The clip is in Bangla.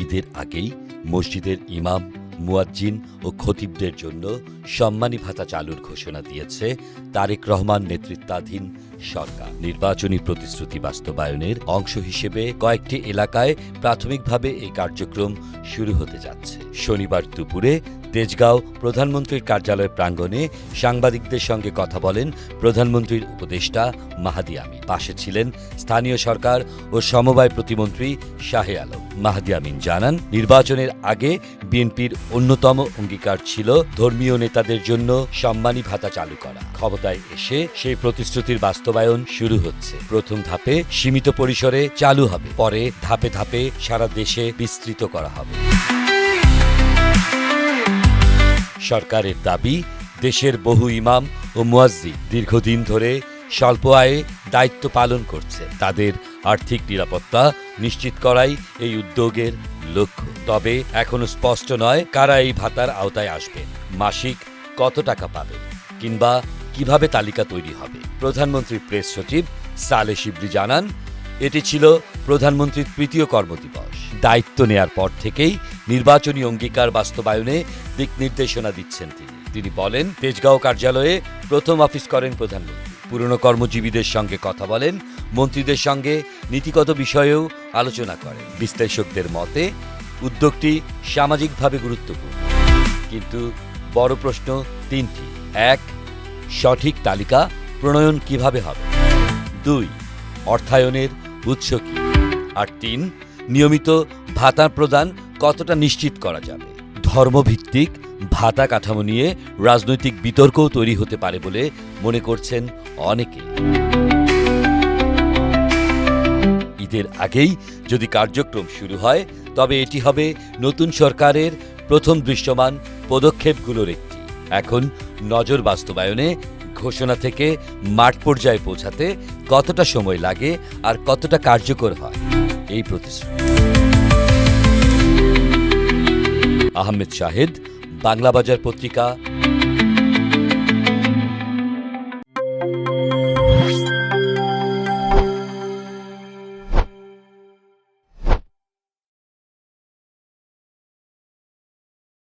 ঈদের আগেই মসজিদের ইমাম, মুয়াজ্জিন ও খতিবদের জন্য সম্মানী ভাতা চালুর ঘোষণা দিয়েছে তারেক রহমান নেতৃত্বাধীন সরকার। নির্বাচনী প্রতিশ্রুতি বাস্তবায়নের অংশ হিসেবে কয়েকটি এলাকায় প্রাথমিকভাবে এই কার্যক্রম শুরু হতে যাচ্ছে। শনিবার দুপুরে তেজগাঁও প্রধানমন্ত্রীর কার্যালয় প্রাঙ্গণে সাংবাদিকদের সঙ্গে কথা বলেন প্রধানমন্ত্রীর উপদেষ্টা মাহাদি আমিন। পাশে ছিলেন স্থানীয় সরকার ও সমবায় প্রতিমন্ত্রী শাহে আলম। মাহাদি আমিন জানান, নির্বাচনের আগে বিএনপির অন্যতম অঙ্গীকার ছিল ধর্মীয় নেতাদের জন্য সম্মানী ভাতা চালু করা। ক্ষমতায় এসে সেই প্রতিশ্রুতির বাস্তবায়ন শুরু হচ্ছে। প্রথম ধাপে সীমিত পরিসরে চালু হবে, পরে ধাপে ধাপে সারা দেশে বিস্তৃত করা হবে। সরকারের দাবি, দেশের বহু ইমাম ও মুয়াজ্জিন দীর্ঘদিন ধরে স্বল্প আয়ে দায়িত্ব পালন করছে। তাদের আর্থিক নিরাপত্তা নিশ্চিত করাই এই উদ্যোগের লক্ষ্য। তবে এখনো স্পষ্ট নয় কারা এই ভাতার আওতায় আসবেন, মাসিক কত টাকা পাবেন কিংবা কিভাবে তালিকা তৈরি হবে। প্রধানমন্ত্রীর প্রেস সচিব সালেহ শিবলি জানান, এটি ছিল প্রধানমন্ত্রীর তৃতীয় কর্মদিবস। দায়িত্ব নেয়ার পর থেকেই নির্বাচনী অঙ্গীকার বাস্তবায়নে দিক নির্দেশনা দিচ্ছেন তিনি বলেন, তেজগাঁও কার্যালয়ে প্রথম অফিস করেন প্রধানমন্ত্রী। পুরনো কর্মজীবীদের সঙ্গে কথা বলেন, মন্ত্রীদের সঙ্গে নীতিগত বিষয়েও আলোচনা করেন। বিশ্লেষকদের মতে উদ্যোগটি সামাজিকভাবে গুরুত্বপূর্ণ, কিন্তু বড় প্রশ্ন তিনটি। ১. সঠিক তালিকা প্রণয়ন কিভাবে হবে? ২. অর্থায়নের উৎস কি? আর ৩. নিয়মিত ভাতা প্রদান কতটা নিশ্চিত করা যাবে? ধর্মভিত্তিক ভাতা কাঠামো নিয়ে রাজনৈতিক বিতর্কও তৈরি হতে পারে বলে মনে করছেন অনেকে। ঈদের আগেই যদি কার্যক্রম শুরু হয়, তবে এটি হবে নতুন সরকারের প্রথম দৃশ্যমান পদক্ষেপগুলোর একটি। এখন নজর বাস্তবায়নে, ঘোষণা থেকে মাঠ পর্যায়ে পৌঁছাতে কতটা সময় লাগে আর কতটা কার্যকর হয় এই প্রতিশ্রুতি। আহমেদ শাহেদ, বাংলাবাজার পত্রিকা,